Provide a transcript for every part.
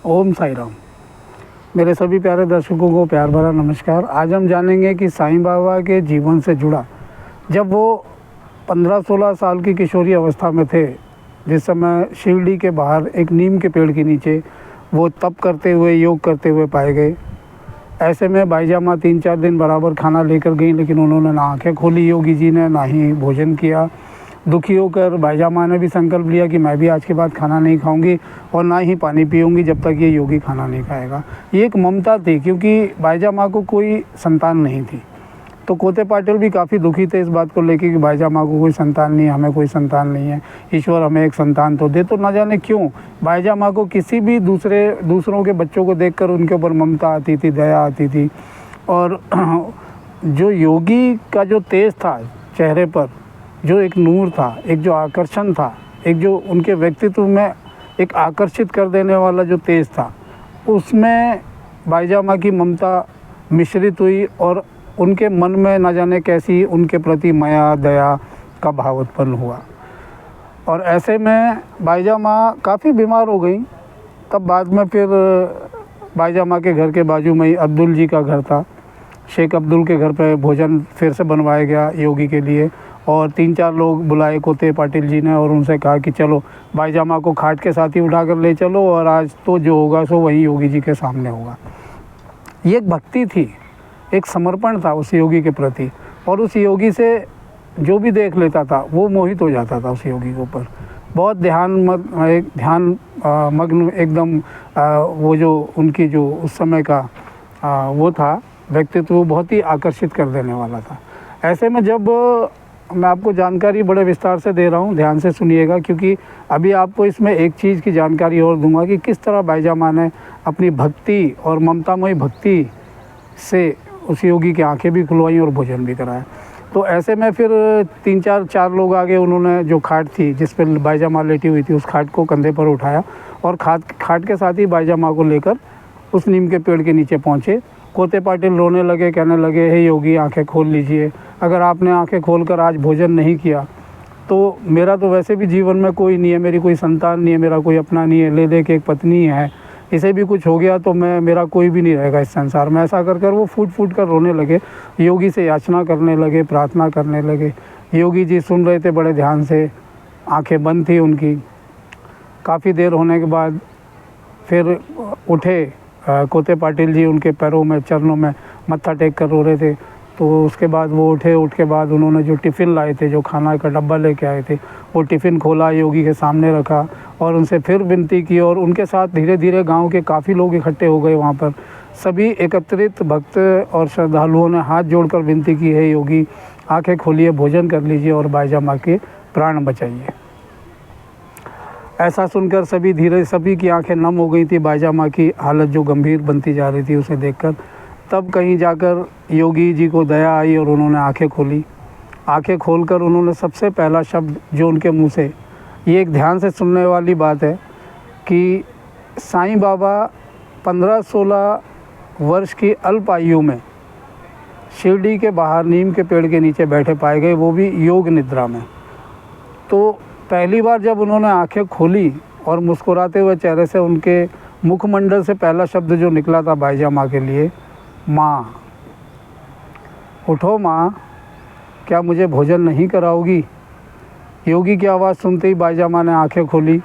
ओम साई राम। मेरे सभी प्यारे दर्शकों को प्यार भरा नमस्कार। आज हम जानेंगे कि साईं बाबा के जीवन से जुड़ा, जब वो 15-16 साल की किशोरी अवस्था में थे, जिस समय शिरडी के बाहर एक नीम के पेड़ के नीचे वो तप करते हुए, योग करते हुए पाए गए। ऐसे में बाईजामा 3-4 दिन बराबर खाना लेकर गई, लेकिन उन्होंने ना आँखें खोली योगी जी ने, ना ही भोजन किया। दुखी होकर बाईजामा ने भी संकल्प लिया कि मैं भी आज के बाद खाना नहीं खाऊंगी और ना ही पानी पीऊंगी जब तक ये योगी खाना नहीं खाएगा। ये एक ममता थी, क्योंकि बाईजामा को कोई संतान नहीं थी। तो कोते पाटिल भी काफ़ी दुखी थे इस बात को लेकर कि बाईजामा को कोई संतान नहीं है, हमें कोई संतान नहीं है, ईश्वर हमें एक संतान तो दे। तो ना जाने क्यों बाईजामा को किसी भी दूसरों के बच्चों को देखकर उनके ऊपर ममता आती थी, दया आती थी। और जो योगी का जो तेज था चेहरे पर, जो एक नूर था, एक जो आकर्षण था, एक जो उनके व्यक्तित्व में एक आकर्षित कर देने वाला जो तेज था, उसमें बाईजामा की ममता मिश्रित हुई और उनके मन में न जाने कैसी उनके प्रति माया दया का भाव उत्पन्न हुआ। और ऐसे में बाईजामा काफ़ी बीमार हो गई। तब बाद में फिर बाईजामा के घर के बाजू में ही अब्दुल जी का घर था। शेख अब्दुल के घर पे भोजन फिर से बनवाया गया योगी के लिए, और 3-4 लोग बुलाए कोते पाटिल जी ने और उनसे कहा कि चलो बाईजामा को खाट के साथ ही उठाकर ले चलो और आज तो जो होगा सो वही योगी जी के सामने होगा। ये एक भक्ति थी, एक समर्पण था उस योगी के प्रति, और उस योगी से जो भी देख लेता था वो मोहित हो जाता था उस योगी के ऊपर। बहुत ध्यान मग्न एकदम वो जो उनकी जो उस समय का वो था व्यक्तित्व, वो बहुत ही आकर्षित कर देने वाला था। ऐसे में जब मैं आपको जानकारी बड़े विस्तार से दे रहा हूँ, ध्यान से सुनिएगा, क्योंकि अभी आपको इसमें एक चीज़ की जानकारी और दूंगा कि किस तरह बाईजामा ने अपनी भक्ति और ममतामयी भक्ति से उस योगी की आंखें भी खुलवाई और भोजन भी कराया। तो ऐसे में फिर 3-4 लोग आगे, उन्होंने जो खाट थी जिस पर बाईजामा लेटी हुई थी, उस खाट को कंधे पर उठाया और खाट के साथ ही बाईजामा को लेकर उस नीम के पेड़ के नीचे पहुँचे। कोते पाटिल रोने लगे, कहने लगे, हे योगी आंखें खोल लीजिए, अगर आपने आंखें खोलकर आज भोजन नहीं किया तो मेरा तो वैसे भी जीवन में कोई नहीं है, मेरी कोई संतान नहीं है, मेरा कोई अपना नहीं है, ले दे के एक पत्नी है, इसे भी कुछ हो गया तो मेरा कोई भी नहीं रहेगा इस संसार में। ऐसा कर वो फूट कर रोने लगे, योगी से याचना करने लगे, प्रार्थना करने लगे। योगी जी सुन रहे थे बड़े ध्यान से, आंखें बंद थी उनकी। काफ़ी देर होने के बाद फिर उठे कोते पाटिल जी, उनके पैरों में, चरणों में मत्था टेक कर रो रहे थे। तो उसके बाद वो उठ के बाद उन्होंने जो टिफ़िन लाए थे, जो खाना का डब्बा लेके आए थे, वो टिफ़िन खोला, योगी के सामने रखा और उनसे फिर विनती की। और उनके साथ धीरे धीरे गांव के काफ़ी लोग इकट्ठे हो गए वहाँ पर। सभी एकत्रित भक्त और श्रद्धालुओं ने हाथ जोड़कर विनती की, है योगी आंखें खोलिए, भोजन कर लीजिए और बाईजामा के प्राण बचाइए। ऐसा सुनकर सभी की आंखें नम हो गई थी। बाईजामा की हालत जो गंभीर बनती जा रही थी उसे देखकर, तब कहीं जाकर योगी जी को दया आई और उन्होंने आंखें खोली। आंखें खोलकर उन्होंने सबसे पहला शब्द जो उनके मुंह से, ये एक ध्यान से सुनने वाली बात है कि साईं बाबा 15-16 वर्ष की अल्प आयु में शिरडी के बाहर नीम के पेड़ के नीचे बैठे पाए गए, वो भी योग निद्रा में। तो पहली बार जब उन्होंने आंखें खोली और मुस्कुराते हुए चेहरे से उनके मुखमंडल से पहला शब्द जो निकला था बाईजामा के लिए, माँ, उठो माँ, क्या मुझे भोजन नहीं कराओगी? योगी की आवाज़ सुनते ही बाईजामा ने आंखें खोली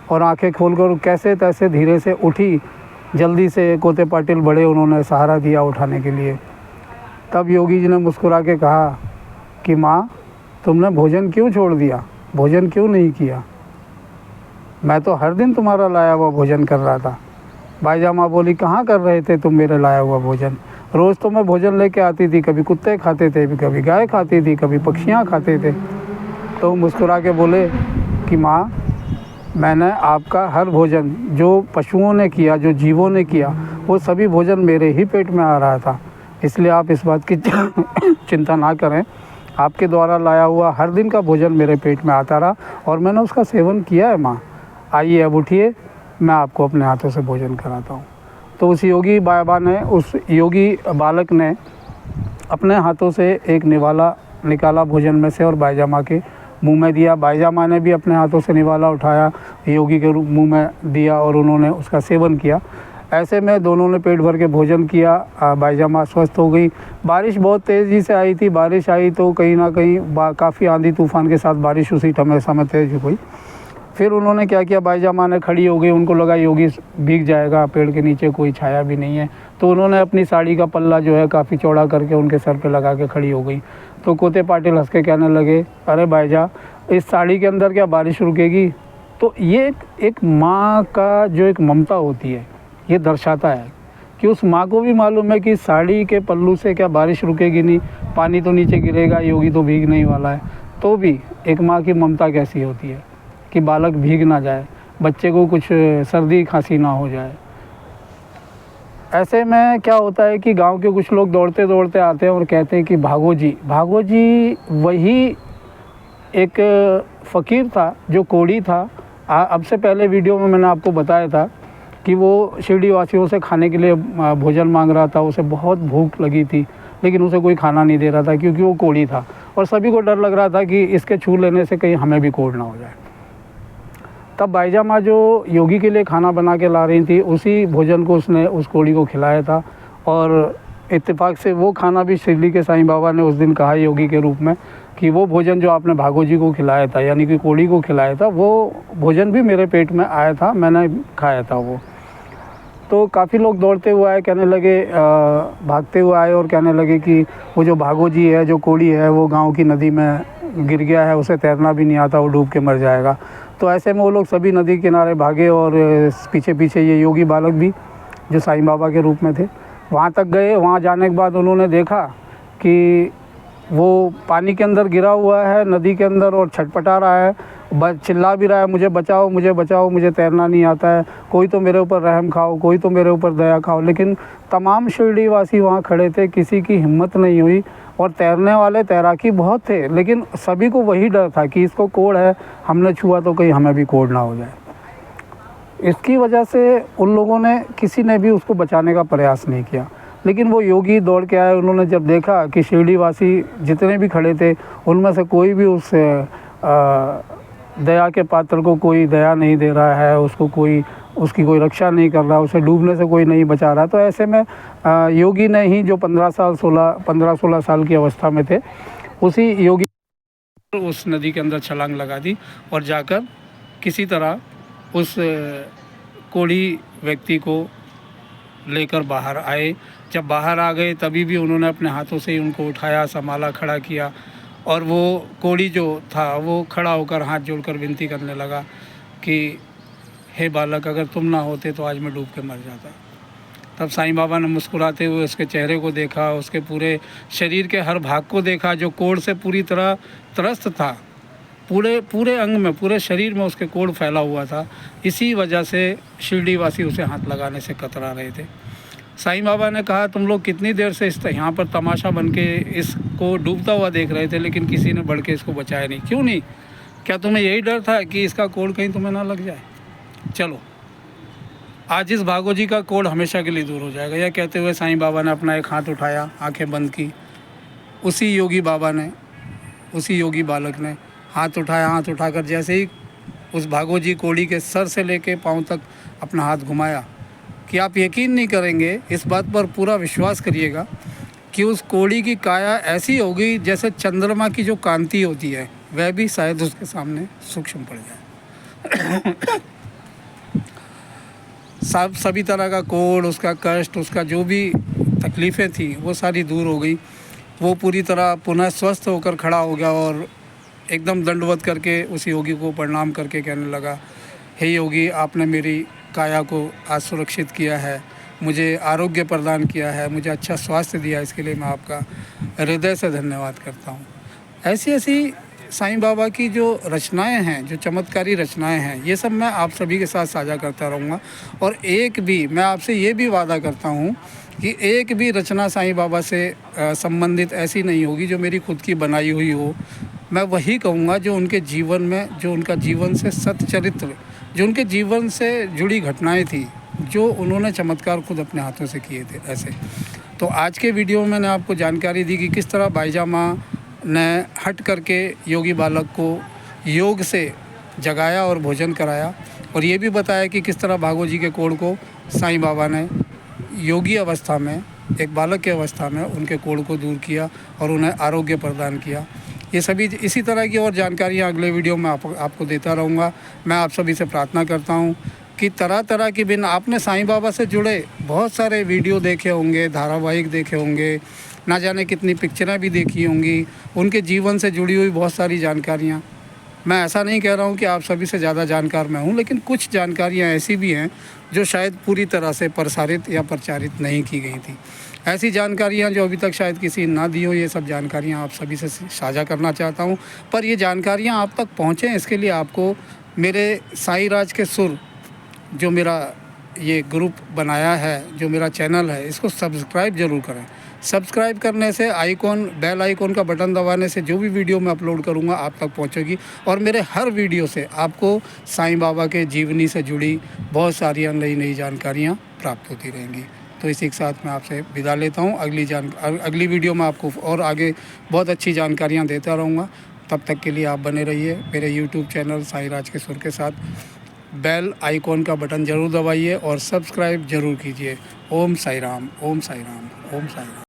और आंखें खोलकर कैसे तैसे धीरे से उठी। जल्दी से कोते पाटिल बड़े, उन्होंने सहारा दिया उठाने के लिए। तब योगी जी ने मुस्कुरा के कहा कि माँ, तुमने भोजन क्यों छोड़ दिया, भोजन क्यों नहीं किया? मैं तो हर दिन तुम्हारा लाया हुआ भोजन कर रहा था। बाईजामा बोली, कहाँ कर रहे थे तुम मेरे लाया हुआ भोजन? रोज़ तो मैं भोजन लेके आती थी, कभी कुत्ते खाते थे, कभी गाय खाती थी, कभी पक्षियाँ खाते थे। तो मुस्कुरा के बोले कि माँ, मैंने आपका हर भोजन जो पशुओं ने किया, जो जीवों ने किया, वो सभी भोजन मेरे ही पेट में आ रहा था, इसलिए आप इस बात की चिंता ना करें। आपके द्वारा लाया हुआ हर दिन का भोजन मेरे पेट में आता रहा और मैंने उसका सेवन किया है माँ। आइए अब उठिए, मैं आपको अपने हाथों से भोजन कराता हूँ। तो उस योगी बाबा ने, उस योगी बालक ने अपने हाथों से एक निवाला निकाला भोजन में से और बाईजामा के मुंह में दिया। बाईजा माँ ने भी अपने हाथों से निवाला उठाया, योगी के मुंह में दिया और उन्होंने उसका सेवन किया। ऐसे में दोनों ने पेट भर के भोजन किया। बाईजा माँ स्वस्थ हो गई। बारिश बहुत तेज़ी से आई थी। बारिश आई तो कहीं ना कहीं काफ़ी आंधी तूफान के साथ बारिश उसी समय तेज हुई। फिर उन्होंने क्या किया, बाईजा माँ ने खड़ी हो गई। उनको लगा योगी भीग जाएगा, पेड़ के नीचे कोई छाया भी नहीं है, तो उन्होंने अपनी साड़ी का पल्ला जो है काफ़ी चौड़ा करके उनके सर पे लगा के खड़ी हो गई। तो कोते पाटिल हंस के कहने लगे, अरे बाईजा, इस साड़ी के अंदर क्या बारिश रुकेगी? तो ये एक माँ का जो एक ममता होती है, ये दर्शाता है कि उस माँ को भी मालूम है कि साड़ी के पल्लू से क्या बारिश रुकेगी नहीं, पानी तो नीचे गिरेगा, योगी तो भीग नहीं वाला है। तो भी एक माँ की ममता कैसी होती है कि बालक भीग ना जाए, बच्चे को कुछ सर्दी खांसी ना हो जाए। ऐसे में क्या होता है कि गांव के कुछ लोग दौड़ते दौड़ते आते हैं और कहते हैं कि भागो जी। भागो जी वही एक फ़कीर था जो कोढ़ी था। अब से पहले वीडियो में मैंने आपको बताया था कि वो शिरडी वासियों से खाने के लिए भोजन मांग रहा था। उसे बहुत भूख लगी थी, लेकिन उसे कोई खाना नहीं दे रहा था क्योंकि वो कोढ़ी था और सभी को डर लग रहा था कि इसके छू लेने से कहीं हमें भी कोढ़ ना हो जाए। तब बाईजा माँ जो योगी के लिए खाना बना के ला रही थी, उसी भोजन को उसने उस कोढ़ी को खिलाया था। और इत्तेफाक से वो खाना भी शिरडी के साईं बाबा ने उस दिन कहा योगी के रूप में कि वो भोजन जो आपने भागो जी को खिलाया था, यानी कि कोढ़ी को खिलाया था, वो भोजन भी मेरे पेट में आया था, मैंने खाया था वो। तो काफ़ी लोग दौड़ते हुए आए, कहने लगे, भागते हुए आए और कहने लगे कि वो जो भागो जी है, जो कोढ़ी है, वो गाँव की नदी में गिर गया है, उसे तैरना भी नहीं आता, वो डूब के मर जाएगा। तो ऐसे में वो लोग सभी नदी किनारे भागे और पीछे पीछे ये योगी बालक भी जो साईं बाबा के रूप में थे वहाँ तक गए। वहाँ जाने के बाद उन्होंने देखा कि वो पानी के अंदर गिरा हुआ है, नदी के अंदर, और छटपटा रहा है, चिल्ला भी रहा है, मुझे बचाओ, मुझे बचाओ, मुझे तैरना नहीं आता है, कोई तो मेरे ऊपर रहम खाओ, कोई तो मेरे ऊपर दया खाओ। लेकिन तमाम शिरडी वासी वहाँ खड़े थे, किसी की हिम्मत नहीं हुई। और तैरने वाले तैराकी बहुत थे, लेकिन सभी को वही डर था कि इसको कोढ़ है, हमने छुआ तो कहीं हमें भी कोढ़ ना हो जाए। इसकी वजह से उन लोगों ने, किसी ने भी उसको बचाने का प्रयास नहीं किया। लेकिन वो योगी दौड़ के आए। उन्होंने जब देखा कि शिरडी वासी जितने भी खड़े थे उनमें से कोई भी उस दया के पात्र को कोई दया नहीं दे रहा है, उसको कोई उसकी कोई रक्षा नहीं कर रहा, उसे डूबने से कोई नहीं बचा रहा, तो ऐसे में योगी ने ही, जो 15-16 साल की अवस्था में थे, उसी योगी उस नदी के अंदर छलांग लगा दी और जाकर किसी तरह उस कोढ़ी व्यक्ति को लेकर बाहर आए। जब बाहर आ गए तभी भी उन्होंने अपने हाथों से ही उनको उठाया, संभाला, खड़ा किया। और वो कोढ़ी जो था वो खड़ा होकर हाथ जोड़कर विनती करने लगा कि हे बालक, अगर तुम ना होते तो आज मैं डूब के मर जाता। तब साईं बाबा ने मुस्कुराते हुए उसके चेहरे को देखा, उसके पूरे शरीर के हर भाग को देखा जो कोढ़ से पूरी तरह त्रस्त था। पूरे अंग में, पूरे शरीर में उसके कोढ़ फैला हुआ था। इसी वजह से शिरडी वासी उसे हाथ लगाने से कतरा रहे थे। साईं बाबा ने कहा, तुम लोग कितनी देर से यहाँ पर तमाशा बन के इसको डूबता हुआ देख रहे थे, लेकिन किसी ने बढ़ के इसको बचाया नहीं, क्यों नहीं? क्या तुम्हें यही डर था कि इसका कोढ़ कहीं तुम्हें ना लग जाए? चलो, आज इस भागो जी का कोढ़ हमेशा के लिए दूर हो जाएगा। यह कहते हुए साईं बाबा ने अपना एक हाथ उठाया, आंखें बंद की। उसी योगी बालक ने हाथ उठाया। हाथ उठाकर जैसे ही उस भागो जी कोढ़ी के सर से लेके पाँव तक अपना हाथ घुमाया, कि आप यकीन नहीं करेंगे, इस बात पर पूरा विश्वास करिएगा कि उस कोढ़ी की काया ऐसी होगी जैसे चंद्रमा की जो कांति होती है, वह भी शायद उसके सामने सूक्ष्म पड़ जाए। सभी तरह का कोढ़, उसका कष्ट, उसका जो भी तकलीफ़ें थी, वो सारी दूर हो गई। वो पूरी तरह पुनः स्वस्थ होकर खड़ा हो गया और एकदम दंडवत करके उस योगी को प्रणाम करके कहने लगा, हे योगी, आपने मेरी काया को आज सुरक्षित किया है, मुझे आरोग्य प्रदान किया है, मुझे अच्छा स्वास्थ्य दिया, इसके लिए मैं आपका हृदय से धन्यवाद करता हूँ। ऐसी साईं बाबा की जो रचनाएं हैं, जो चमत्कारी रचनाएं हैं, ये सब मैं आप सभी के साथ साझा करता रहूँगा। और एक भी, मैं आपसे ये भी वादा करता हूँ कि एक भी रचना साईं बाबा से संबंधित ऐसी नहीं होगी जो मेरी खुद की बनाई हुई हो। मैं वही कहूँगा जो उनके जीवन में, जो उनका जीवन से सच्चरित्र, जो उनके जीवन से जुड़ी घटनाएं थी, जो उन्होंने चमत्कार खुद अपने हाथों से किए थे। ऐसे तो आज के वीडियो में मैंने आपको जानकारी दी कि किस तरह बाईजा माँ ने हट करके योगी बालक को योग से जगाया और भोजन कराया, और ये भी बताया कि किस तरह भागवत जी के कोढ़ को साईं बाबा ने योगी अवस्था में, एक बालक की अवस्था में उनके कोढ़ को दूर किया और उन्हें आरोग्य प्रदान किया। ये सभी इसी तरह की और जानकारियाँ अगले वीडियो में आपको देता रहूँगा। मैं आप सभी से प्रार्थना करता हूँ कि तरह तरह की बिन आपने साईं बाबा से जुड़े बहुत सारे वीडियो देखे होंगे, धारावाहिक देखे होंगे, ना जाने कितनी पिक्चरें भी देखी होंगी, उनके जीवन से जुड़ी हुई बहुत सारी जानकारियाँ। मैं ऐसा नहीं कह रहा हूँ कि आप सभी से ज़्यादा जानकार मैं हूँ, लेकिन कुछ जानकारियाँ ऐसी भी हैं जो शायद पूरी तरह से प्रसारित या प्रचारित नहीं की गई थी। ऐसी जानकारियाँ जो अभी तक शायद किसी ना दी हो, ये सब जानकारियाँ आप सभी से साझा करना चाहता हूँ। पर ये जानकारियाँ आप तक पहुँचें, इसके लिए आपको मेरे साईं राज के सुर, जो मेरा ये ग्रुप बनाया है, जो मेरा चैनल है, इसको सब्सक्राइब ज़रूर करें। सब्सक्राइब करने से बेल आइकॉन का बटन दबाने से जो भी वीडियो मैं अपलोड करूँगा आप तक पहुँचेगी, और मेरे हर वीडियो से आपको साईं बाबा के जीवनी से जुड़ी बहुत सारी नई नई जानकारियाँ प्राप्त होती रहेंगी। तो इसी के साथ मैं आपसे विदा लेता हूँ। अगली वीडियो में आपको और आगे बहुत अच्छी जानकारियाँ देता रहूँगा। तब तक के लिए आप बने रहिए मेरे यूट्यूब चैनल साईं राज के सुर के साथ। बेल आइकॉन का बटन ज़रूर दबाइए और सब्सक्राइब ज़रूर कीजिए। ओम साई राम, ओम साई राम, ओम साई राम।